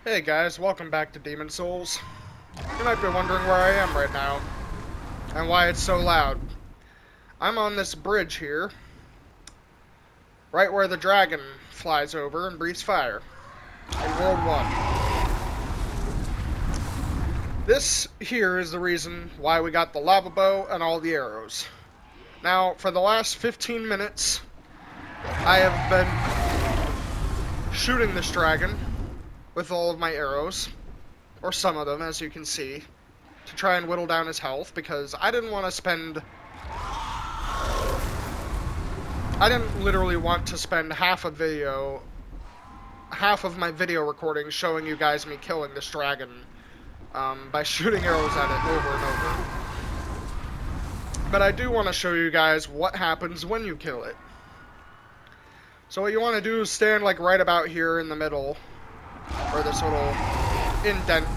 Hey guys, welcome back to Demon Souls. You might be wondering where I am right now, and why it's so loud. I'm on this bridge here, right where the dragon flies over and breathes fire, in World 1. This here is the reason why we got the lava bow and all the arrows. Now, for the last 15 minutes, I have been shooting this dragon with all of my arrows, or some of them, as you can see, to try and whittle down his health, because I didn't literally want to spend half of my video recording showing you guys me killing this dragon by shooting arrows at it over and over. But I do want to show you guys what happens when you kill it. So what you want to do is stand like right about here in the middle, where this little indent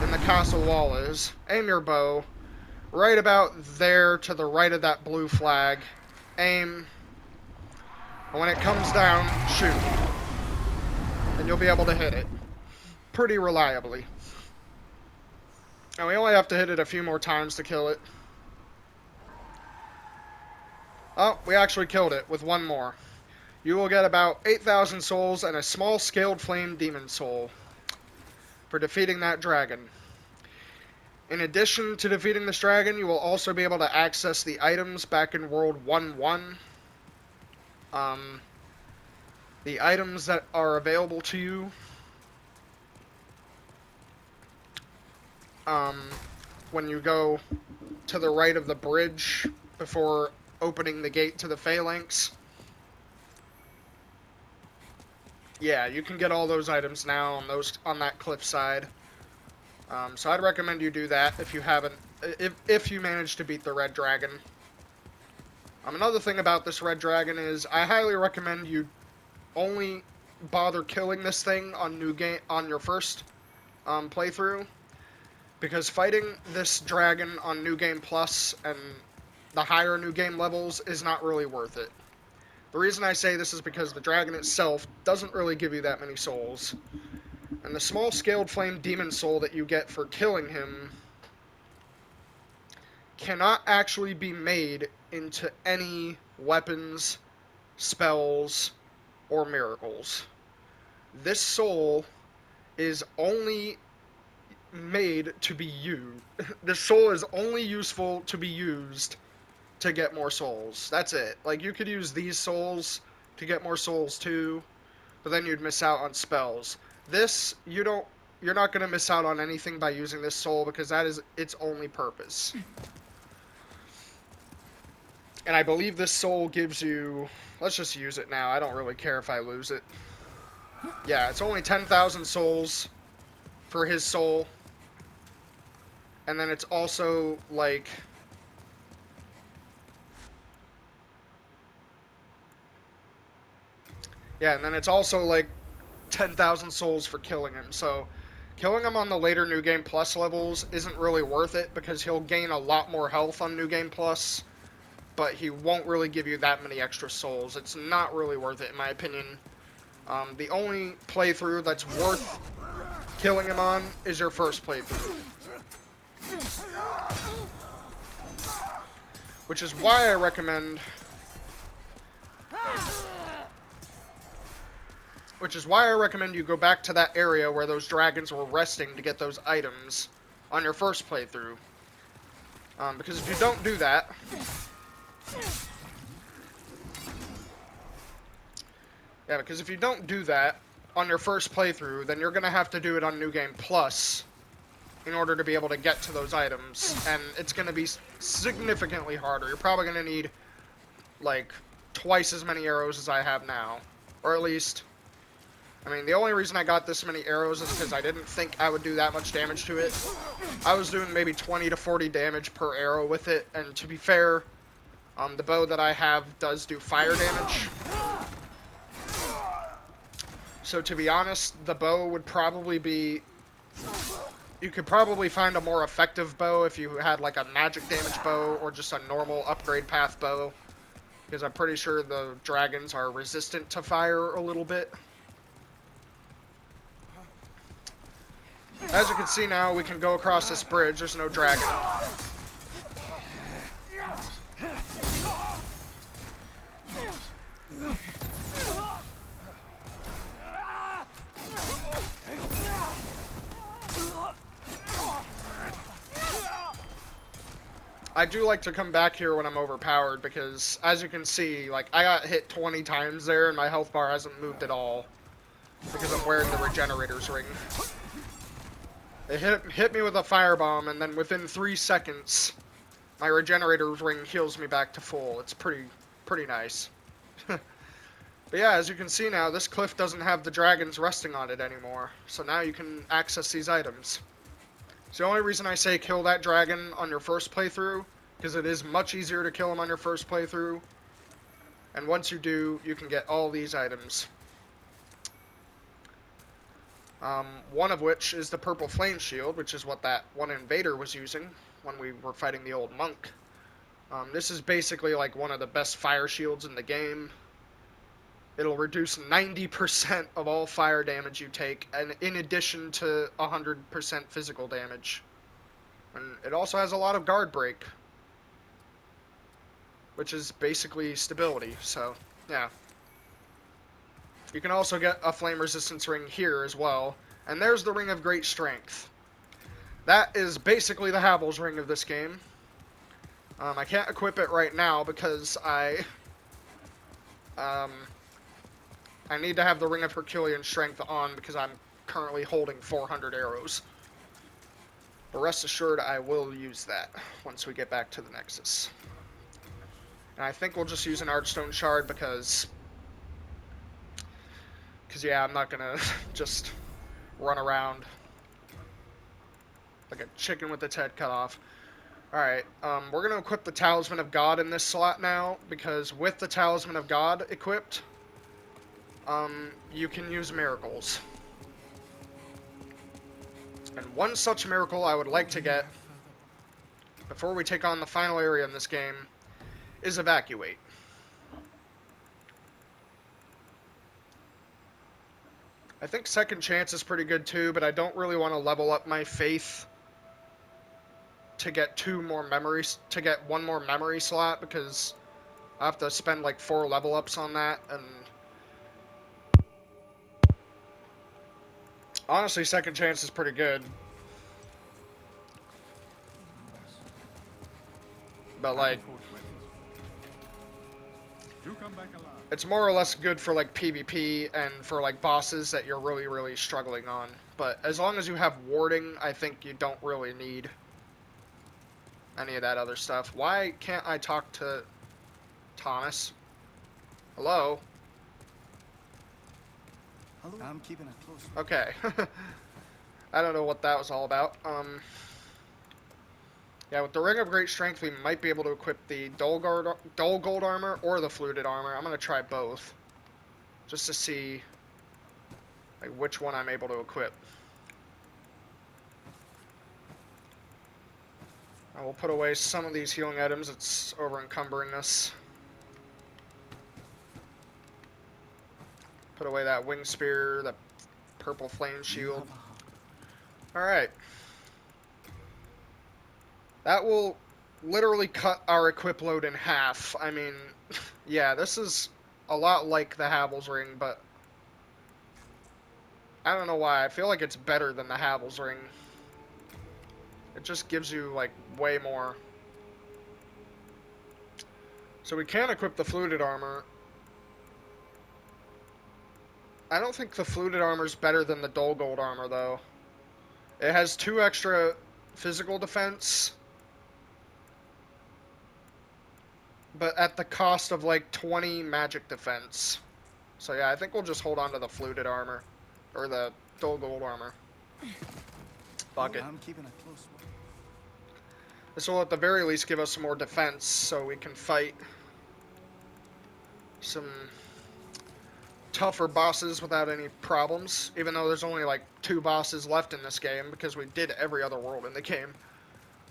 in the castle wall is. Aim your bow right about there to the right of that blue flag. Aim. And when it comes down, shoot. And you'll be able to hit it pretty reliably. And we only have to hit it a few more times to kill it. Oh, we actually killed it with one more. You will get about 8,000 souls and a small scaled flame demon soul for defeating that dragon. In addition to defeating this dragon, you will also be able to access the items back in World 1-1. The items that are available to you when you go to the right of the bridge before opening the gate to the phalanx. Yeah, you can get all those items now on that cliffside. So I'd recommend you do that if you haven't, if you manage to beat the red dragon. Another thing about this red dragon is I highly recommend you only bother killing this thing on your first playthrough, because fighting this dragon on New Game Plus and the higher New Game levels is not really worth it. The reason I say this is because the dragon itself doesn't really give you that many souls. And the small scaled flame demon soul that you get for killing him cannot actually be made into any weapons, spells, or miracles. This soul is only made to be used. This soul is only useful to be used to get more souls. That's it. Like, you could use these souls to get more souls too, but then you'd miss out on spells. This, you're not going to miss out on anything by using this soul, because that is its only purpose. And I believe this soul gives you... Let's just use it now. I don't really care if I lose it. Yeah, it's only 10,000 souls for his soul. And then it's also, like... Yeah, and then it's also, like, 10,000 souls for killing him. So, killing him on the later New Game Plus levels isn't really worth it, because he'll gain a lot more health on New Game Plus, but he won't really give you that many extra souls. It's not really worth it, in my opinion. The only playthrough that's worth killing him on is your first playthrough. Which is why I recommend... you go back to that area where those dragons were resting to get those items on your first playthrough. Because if you don't do that... Yeah, because if you don't do that on your first playthrough, then you're going to have to do it on New Game Plus in order to be able to get to those items. And it's going to be significantly harder. You're probably going to need, like, twice as many arrows as I have now. Or at least... I mean, the only reason I got this many arrows is because I didn't think I would do that much damage to it. I was doing maybe 20 to 40 damage per arrow with it, and to be fair, the bow that I have does do fire damage. So to be honest, the bow would probably be... You could probably find a more effective bow if you had like a magic damage bow or just a normal upgrade path bow. Because I'm pretty sure the dragons are resistant to fire a little bit. As you can see now, we can go across this bridge. There's no dragon. I do like to come back here when I'm overpowered because, as you can see, like, I got hit 20 times there and my health bar hasn't moved at all because I'm wearing the regenerator's ring. It hit me with a firebomb, and then within 3 seconds, my regenerator's ring heals me back to full. It's pretty nice. But yeah, as you can see now, this cliff doesn't have the dragons resting on it anymore. So now you can access these items. So the only reason I say kill that dragon on your first playthrough, because it is much easier to kill him on your first playthrough. And once you do, you can get all these items. One of which is the purple flame shield, which is what that one invader was using when we were fighting the old monk. This is basically like one of the best fire shields in the game. It'll reduce 90% of all fire damage you take, and in addition to 100% physical damage. And it also has a lot of guard break, which is basically stability, so, yeah. You can also get a flame resistance ring here as well, and there's the Ring of Great Strength. That is basically the Havel's ring of this game. I can't equip it right now because I need to have the Ring of Herculean Strength on because I'm currently holding 400 arrows. But rest assured, I will use that once we get back to the Nexus. And I think we'll just use an Archstone Shard because yeah, I'm not gonna just run around like a chicken with its head cut off. Alright, we're gonna equip the Talisman of God in this slot now, because with the Talisman of God equipped, you can use miracles. And one such miracle I would like to get, before we take on the final area in this game, is Evacuate. I think Second Chance is pretty good too, but I don't really want to level up my faith to get one more memory slot, because I have to spend like 4 level ups on that, and honestly, Second Chance is pretty good. But like, it's more or less good for like PvP and for like bosses that you're really struggling on. But as long as you have warding, I think you don't really need any of that other stuff. Why can't I talk to Thomas? Hello? Hello? I'm keeping it close. Okay. I don't know what that was all about. Yeah, with the Ring of Great Strength, we might be able to equip the Dull Gold Armor or the Fluted Armor. I'm going to try both, just to see like which one I'm able to equip. I will put away some of these healing items. It's over-encumbering us. Put away that Wing Spear, the Purple Flame Shield. Alright. That will literally cut our equip load in half. I mean, yeah, this is a lot like the Havel's Ring, but I don't know why. I feel like it's better than the Havel's Ring. It just gives you, like, way more. So we can equip the Fluted Armor. I don't think the Fluted Armor is better than the Dull Gold Armor, though. It has 2 extra physical defense, but at the cost of like 20 magic defense. So yeah, I think we'll just hold on to the Fluted Armor, or the Dull Gold Armor. Fuck it. I'm keeping it close. This will at the very least give us some more defense, so we can fight some tougher bosses without any problems, even though there's only like 2 bosses left in this game, because we did every other world in the game.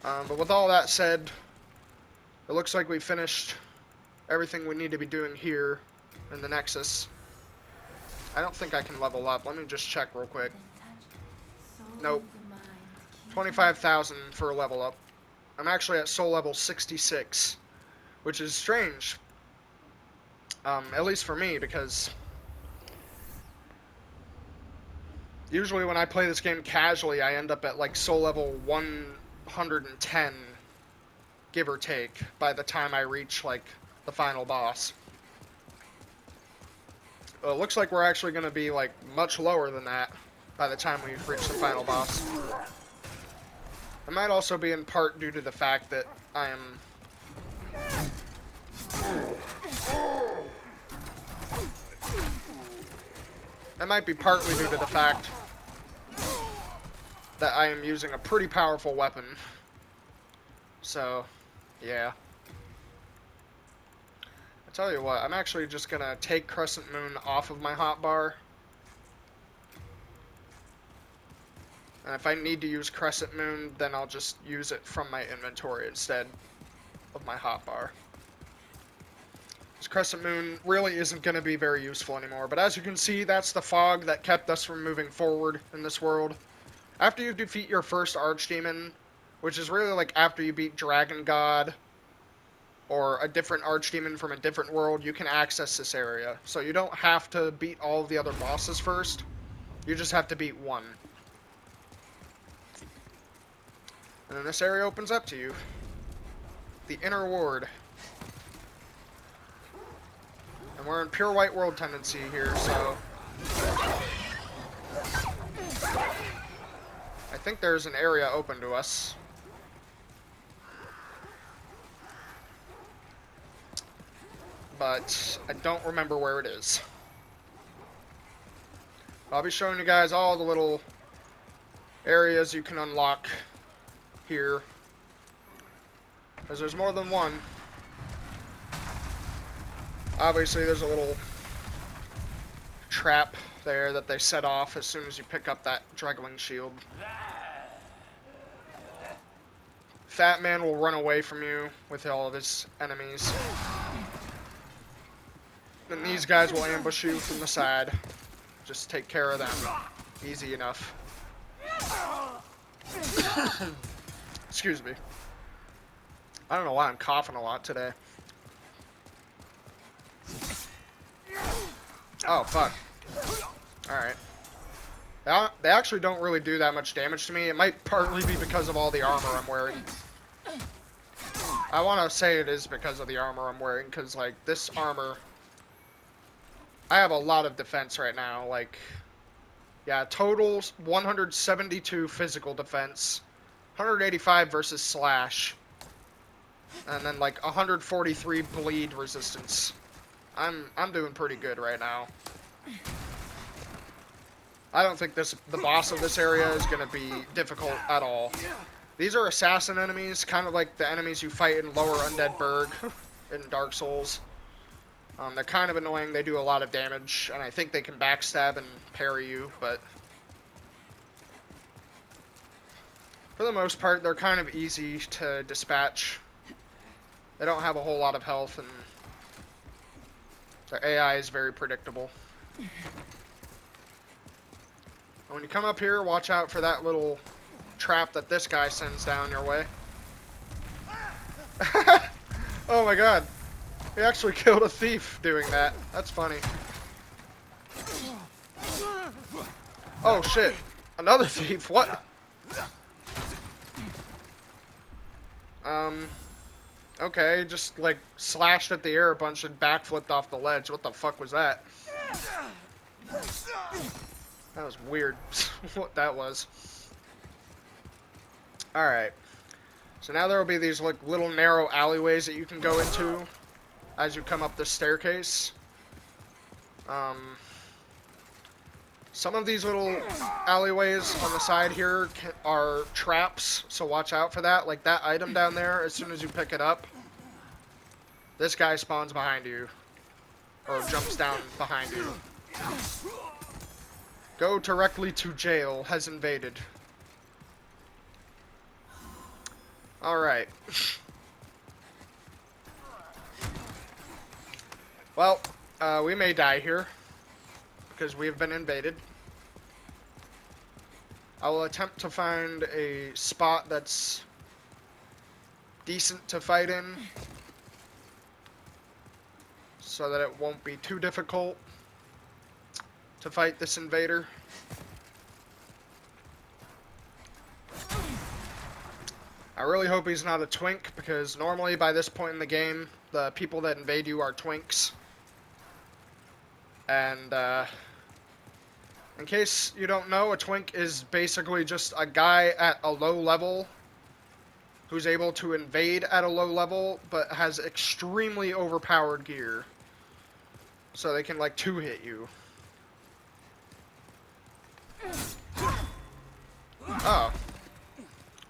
But with all that said, it looks like we finished everything we need to be doing here in the Nexus. I don't think I can level up. Let me just check real quick. Nope. 25,000 for a level up. I'm actually at soul level 66, which is strange. At least for me, because usually when I play this game casually, I end up at like soul level 110, give or take, by the time I reach like the final boss. Well, it looks like we're actually going to be like much lower than that by the time we reach the final boss. It might also be in part due to the fact that I am... It might be partly due to the fact that I am using a pretty powerful weapon. So, yeah. I tell you what, I'm actually just going to take Crescent Moon off of my hotbar. And if I need to use Crescent Moon, then I'll just use it from my inventory instead of my hotbar. This Crescent Moon really isn't going to be very useful anymore. But as you can see, that's the fog that kept us from moving forward in this world. After you defeat your first Archdemon, which is really like after you beat Dragon God or a different Archdemon from a different world, you can access this area. So you don't have to beat all of the other bosses first. You just have to beat one. And then this area opens up to you. The Inner Ward. And we're in pure white world tendency here, so... I think there's an area open to us. But I don't remember where it is. I'll be showing you guys all the little areas you can unlock here. Because there's more than one. Obviously, there's a little trap there that they set off as soon as you pick up that Dregling shield. Fat Man will run away from you with all of his enemies. Then these guys will ambush you from the side. Just take care of them. Easy enough. Excuse me. I don't know why I'm coughing a lot today. Oh, fuck. Alright. They actually don't really do that much damage to me. It might partly be because of all the armor I'm wearing. I want to say it is because of the armor I'm wearing, because, like, this armor... I have a lot of defense right now, like... Yeah, total 172 physical defense, 185 versus slash, and then, like, 143 bleed resistance. I'm doing pretty good right now. I don't think the boss of this area is going to be difficult at all. These are assassin enemies, kind of like the enemies you fight in Lower Undead Burg in Dark Souls. They're kind of annoying, they do a lot of damage, and I think they can backstab and parry you, but... For the most part, they're kind of easy to dispatch. They don't have a whole lot of health, and... their AI is very predictable. When you come up here, watch out for that little trap that this guy sends down your way. Oh my god. He actually killed a thief doing that. That's funny. Oh shit. Another thief. What? Okay, just like slashed at the air a bunch and backflipped off the ledge. What the fuck was that? That was weird. What that was. Alright. So now there will be these like little narrow alleyways that you can go into as you come up this staircase. Some of these little alleyways on the side here are traps, so watch out for that. Like that item down there, as soon as you pick it up, this guy spawns behind you. Or jumps down behind you. Go directly to jail, has invaded. Alright. Well, we may die here, because we have been invaded. I will attempt to find a spot that's decent to fight in, so that it won't be too difficult to fight this invader. I really hope he's not a twink, because normally by this point in the game, the people that invade you are twinks. And, in case you don't know, a twink is basically just a guy at a low level who's able to invade at a low level, but has extremely overpowered gear. So they can, like, two-hit you. Oh.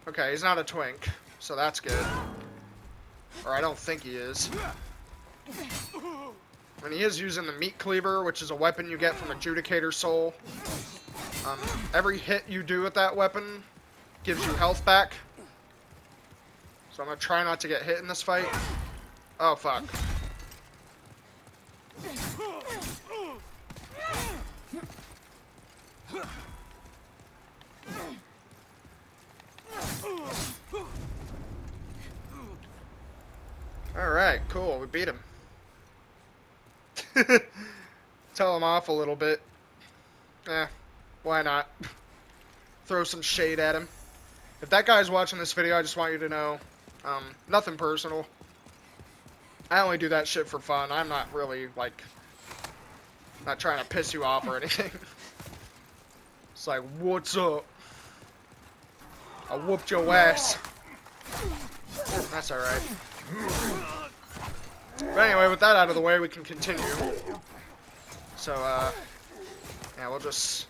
Okay, he's not a twink, so that's good. Or I don't think he is. And he is using the meat cleaver, which is a weapon you get from Adjudicator Soul. Every hit you do with that weapon gives you health back. So I'm going to try not to get hit in this fight. Oh, fuck. Alright, cool. We beat him. Tell him off a little bit. Why not? Throw some shade at him. If that guy's watching this video, I just want you to know, nothing personal. I only do that shit for fun. I'm not really, like, not trying to piss you off or anything. It's like, what's up? I whooped your ass. That's alright. But anyway, with that out of the way, we can continue. So, yeah, we'll just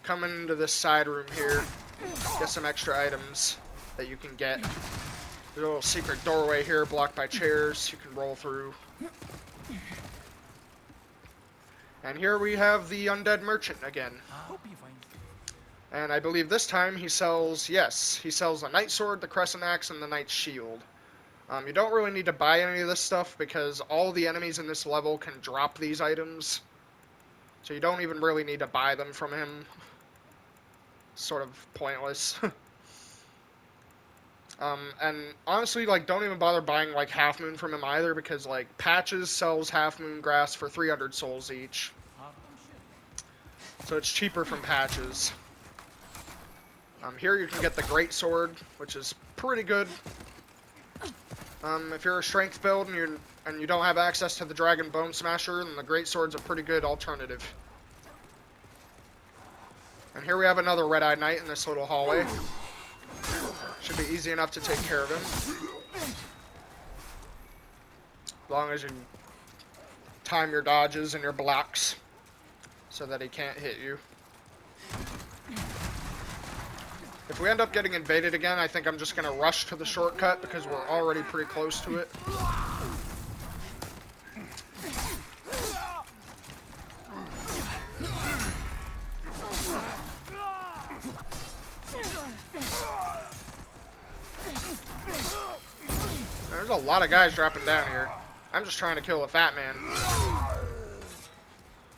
come into this side room here, get some extra items that you can get. There's a little secret doorway here blocked by chairs you can roll through. And here we have the undead merchant again. And I believe this time he sells, yes, he sells the Knight Sword, the Crescent Axe, and the Knight's Shield. You don't really need to buy any of this stuff because all the enemies in this level can drop these items. So you don't even really need to buy them from him. Sort of pointless. And honestly, like, don't even bother buying, like, Half Moon from him either, because, like, Patches sells Half Moon Grass for 300 souls each. So it's cheaper from Patches. Here you can get the Great Sword, which is pretty good. If you're a strength build and you don't have access to the Dragon Bone Smasher, then the Great Sword's a pretty good alternative. And here we have another Red-Eyed Knight in this little hallway. Should be easy enough to take care of him. As long as you time your dodges and your blocks so that he can't hit you. If we end up getting invaded again, I think I'm just going to rush to the shortcut because we're already pretty close to it. There's a lot of guys dropping down here. I'm just trying to kill a fat man.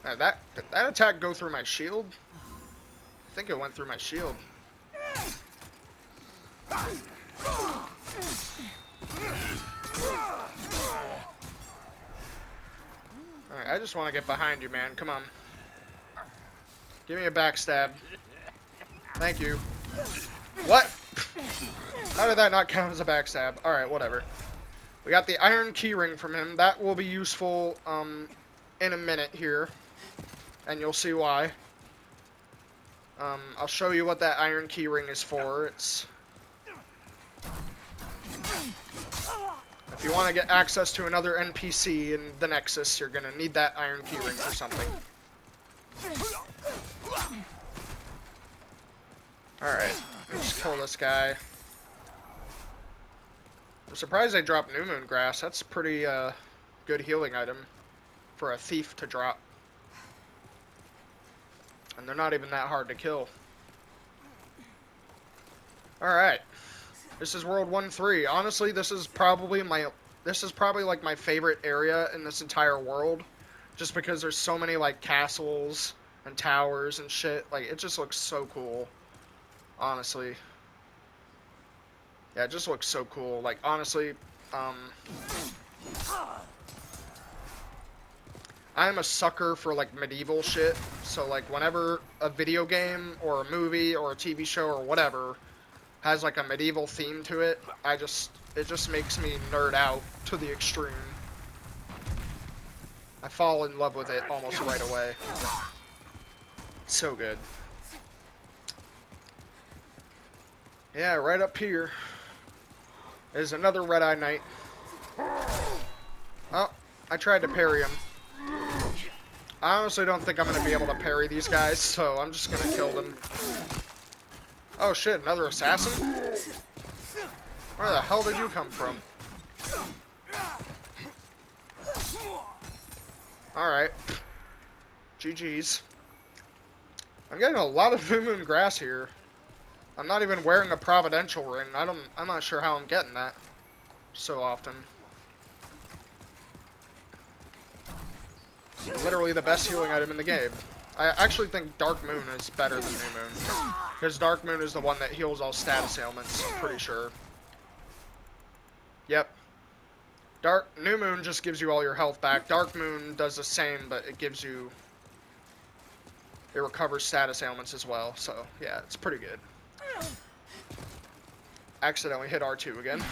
Did that attack go through my shield? I think it went through my shield. Alright, I just want to get behind you, man. Come on. Give me a backstab. Thank you. What? How did that not count as a backstab? Alright, whatever. We got the iron keyring from him. That will be useful in a minute here. And you'll see why. I'll show you what that iron keyring is for. It's... If you want to get access to another NPC in the Nexus, you're going to need that iron keyring for something. Alright, let's kill this guy. I'm surprised they dropped New Moon Grass. That's a pretty good healing item for a thief to drop. And they're not even that hard to kill. Alright. This is World 1-3. Honestly, this is probably like my favorite area in this entire world. Just because there's so many like castles and towers and shit. Like, it just looks so cool. honestly. Yeah, it just looks so cool. Like, honestly, I'm a sucker for, like, medieval shit. So, like, whenever a video game or a movie or a TV show or whatever has, like, a medieval theme to it, it just makes me nerd out to the extreme. I fall in love with it almost right away. So good. Yeah, right up here is another Red-Eye Knight. Oh, I tried to parry him. I honestly don't think I'm going to be able to parry these guys, so I'm just going to kill them. Oh shit, another assassin? Where the hell did you come from? Alright. GG's. I'm getting a lot of New Moon grass here. I'm not even wearing a Providential ring. I'm not sure how I'm getting that so often. Literally the best healing item in the game. I actually think Dark Moon is better than New Moon. Because Dark Moon is the one that heals all status ailments, I'm pretty sure. Yep. New Moon just gives you all your health back. Dark Moon does the same, but it recovers status ailments as well. So, yeah, it's pretty good. Accidentally hit R2 again.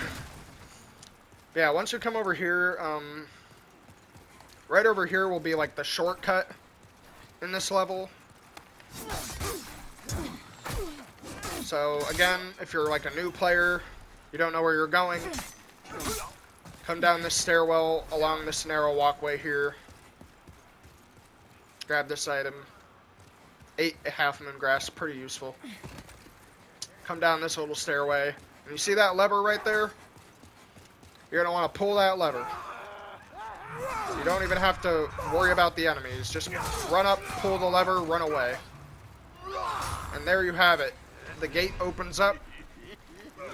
Yeah, once you come over here, right over here will be like the shortcut in this level. So again, if you're like a new player, you don't know where you're going, come down this stairwell along this narrow walkway here. Grab this item. 8 half moon grass, pretty useful. Come down this little stairway. And you see that lever right there? You're going to want to pull that lever. You don't even have to worry about the enemies. Just run up, pull the lever, run away. And there you have it. The gate opens up.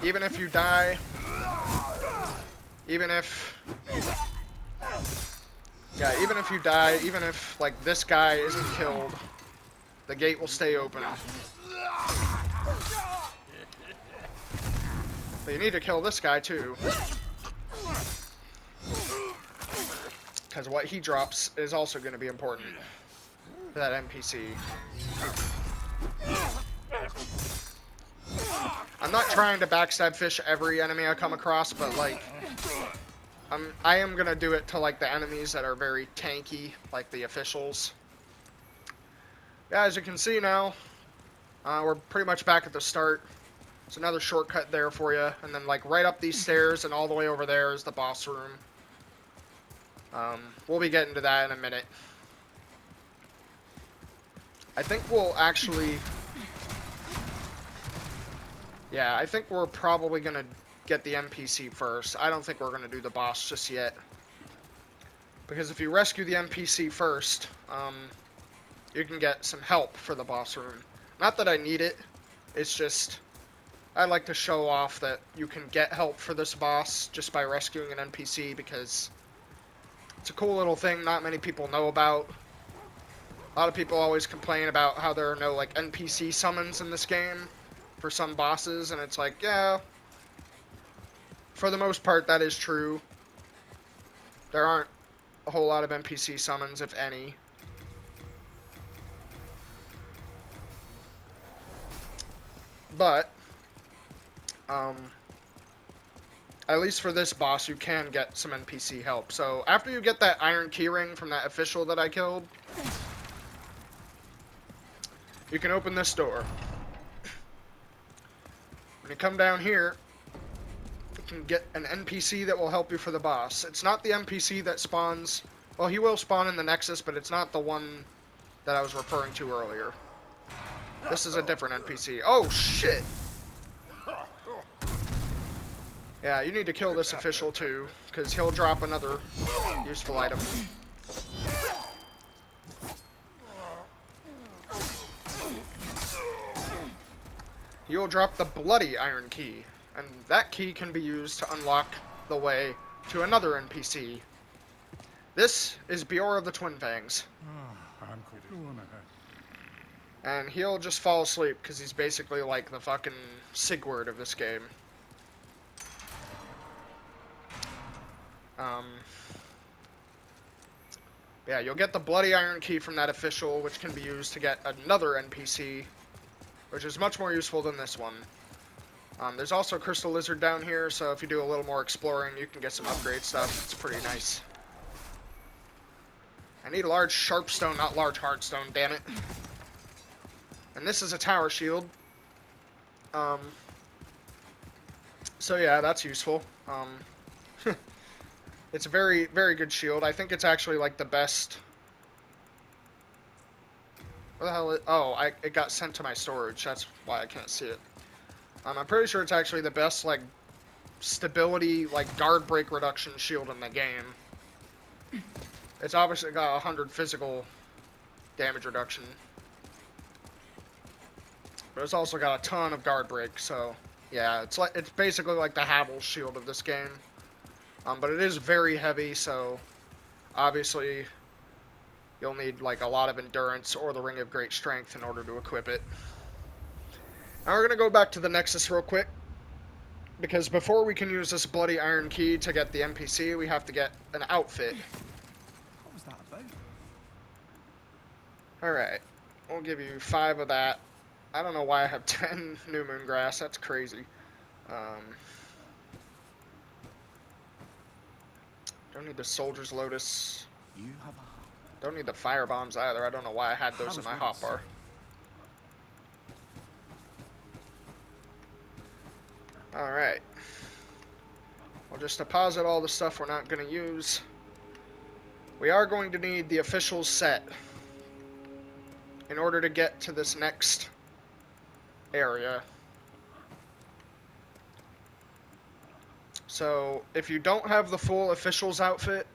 Even if you die, even if you die, even if, like, this guy isn't killed, the gate will stay open. But you need to kill this guy, too. Because what he drops is also going to be important for that NPC. I'm not trying to backstab fish every enemy I come across, but, like, I am going to do it to, like, the enemies that are very tanky, like the officials. Yeah, as you can see now, we're pretty much back at the start. There's another shortcut there for you, and then, like, right up these stairs and all the way over there is the boss room. We'll be getting to that in a minute. I think we'll actually... Yeah, I think we're probably going to get the NPC first. I don't think we're going to do the boss just yet. Because if you rescue the NPC first, you can get some help for the boss room. Not that I need it, it's just... I'd like to show off that you can get help for this boss just by rescuing an NPC, because it's a cool little thing not many people know about. A lot of people always complain about how there are no, like, NPC summons in this game for some bosses, and it's like, yeah, for the most part that is true. There aren't a whole lot of NPC summons, if any. But, at least for this boss, you can get some NPC help. So, after you get that iron keyring from that official that I killed, you can open this door. When you come down here, you can get an NPC that will help you for the boss. It's not the NPC that spawns... Well, he will spawn in the Nexus, but it's not the one that I was referring to earlier. This is a different NPC. Oh, shit! Yeah, you need to kill this official, too, because he'll drop another useful item. You'll drop the bloody iron key, and that key can be used to unlock the way to another NPC. This is Bior of the Twin Fangs. And he'll just fall asleep because he's basically like the fucking Sigurd of this game. Um, yeah, you'll get the Bloody Iron Key from that official, which can be used to get another NPC, which is much more useful than this one. There's also a Crystal Lizard down here, so if you do a little more exploring, you can get some upgrade stuff. It's pretty nice. I need a large Sharpstone, not large Hardstone, damn it. And this is a tower shield. So yeah, that's useful. It's a very, very good shield. I think it's actually like the best. What the hell? Oh, it got sent to my storage. That's why I can't see it. I'm pretty sure it's actually the best like stability, like guard break reduction shield in the game. It's obviously got 100 physical damage reduction, but it's also got a ton of guard break. So yeah, it's basically like the Havel's shield of this game. But it is very heavy, so obviously you'll need like a lot of endurance or the Ring of Great Strength in order to equip it. Now we're gonna go back to the Nexus real quick, because before we can use this Bloody Iron Key to get the NPC, we have to get an outfit. What was that about? Alright, we'll give you 5 of that. I don't know why I have 10 New Moon Grass, that's crazy. Don't need the Soldier's Lotus. You have a Don't need the Fire Bombs either. I don't know why I had those in my hotbar. Alright. We'll just deposit all the stuff we're not going to use. We are going to need the official set in order to get to this next area. So, if you don't have the full official's outfit,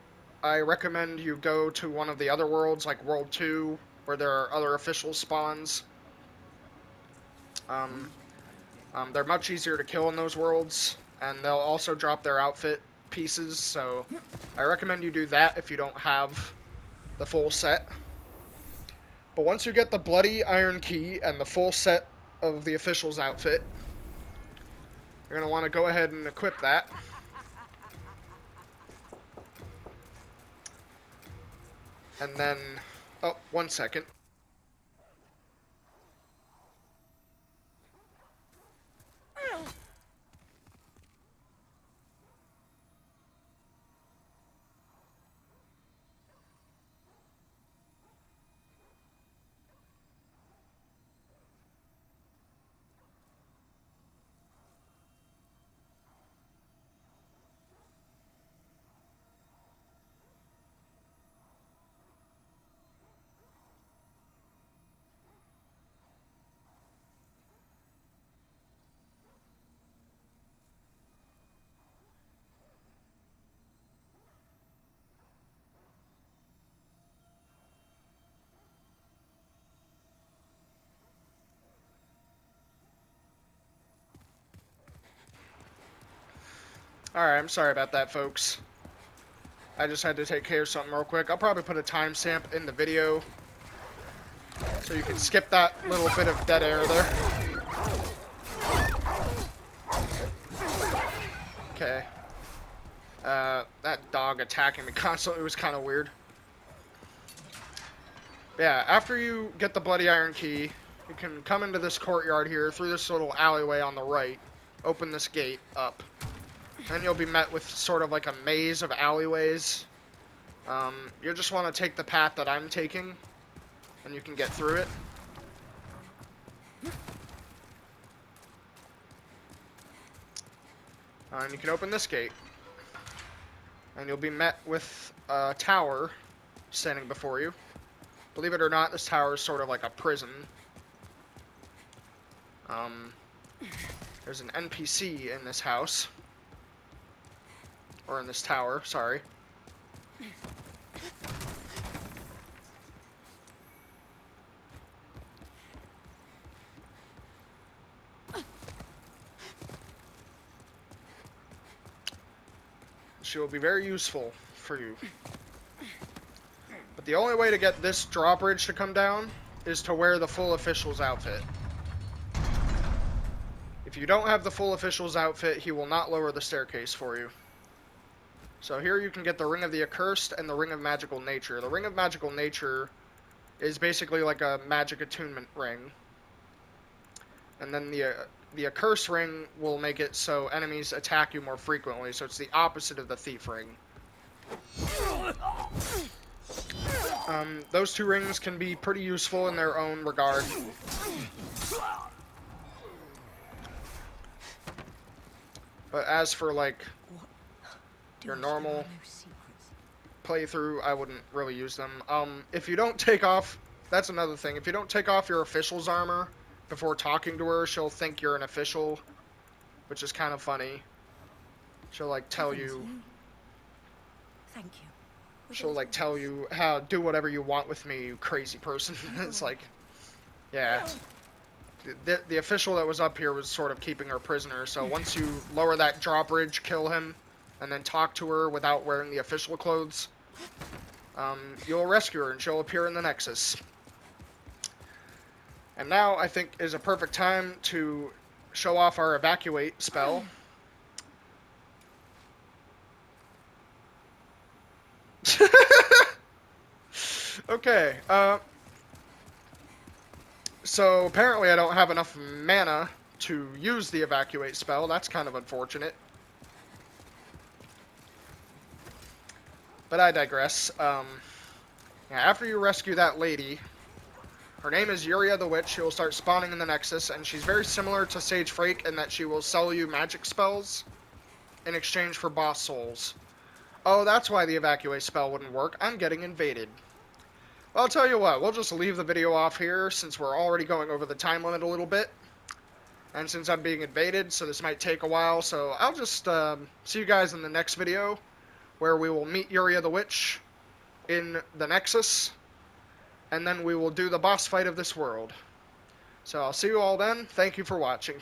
I recommend you go to one of the other worlds, like World 2, where there are other official spawns. They're much easier to kill in those worlds, and they'll also drop their outfit pieces, so I recommend you do that if you don't have the full set. But once you get the Bloody Iron Key and the full set of the official's outfit, you're going to want to go ahead and equip that. And then, oh, 1 second. Alright, I'm sorry about that, folks. I just had to take care of something real quick. I'll probably put a timestamp in the video, so you can skip that little bit of dead air there. Okay. That dog attacking me constantly was kind of weird. Yeah, after you get the Bloody Iron Key, you can come into this courtyard here through this little alleyway on the right, open this gate up. Then you'll be met with sort of like a maze of alleyways. You'll just want to take the path that I'm taking, and you can get through it. And you can open this gate. And you'll be met with a tower standing before you. Believe it or not, this tower is sort of like a prison. There's an NPC in this house. Or in this tower, sorry. She will be very useful for you. But the only way to get this drawbridge to come down is to wear the full official's outfit. If you don't have the full official's outfit, he will not lower the staircase for you. So here you can get the Ring of the Accursed and the Ring of Magical Nature. The Ring of Magical Nature is basically like a magic attunement ring. And then the Accursed ring will make it so enemies attack you more frequently, so it's the opposite of the Thief ring. Those two rings can be pretty useful in their own regard. But as for, like, your normal playthrough, I wouldn't really use them. If you don't take off, that's another thing. If you don't take off your official's armor before talking to her, she'll think you're an official, which is kind of funny. She'll, like, tell you... Thank you. She'll, like, tell you how, do whatever you want with me, you crazy person. It's like, yeah. The official that was up here was sort of keeping her prisoner, so once you lower that drawbridge, kill him, and then talk to her without wearing the official clothes, you'll rescue her and she'll appear in the Nexus. And now I think is a perfect time to show off our evacuate spell. Okay, so apparently I don't have enough mana to use the evacuate spell. That's kind of unfortunate. But I digress. Yeah, after you rescue that lady, her name is YURIA the Witch. She will start spawning in the Nexus, and she's very similar to Sage Freak in that she will sell you magic spells in exchange for boss souls. Oh, that's why the evacuate spell wouldn't work. I'm getting invaded. Well, I'll tell you what, we'll just leave the video off here since we're already going over the time limit a little bit. And since I'm being invaded, so this might take a while, so I'll just see you guys in the next video, where we will meet YURIA the Witch in the Nexus, and then we will do the boss fight of this world. So I'll see you all then. Thank you for watching.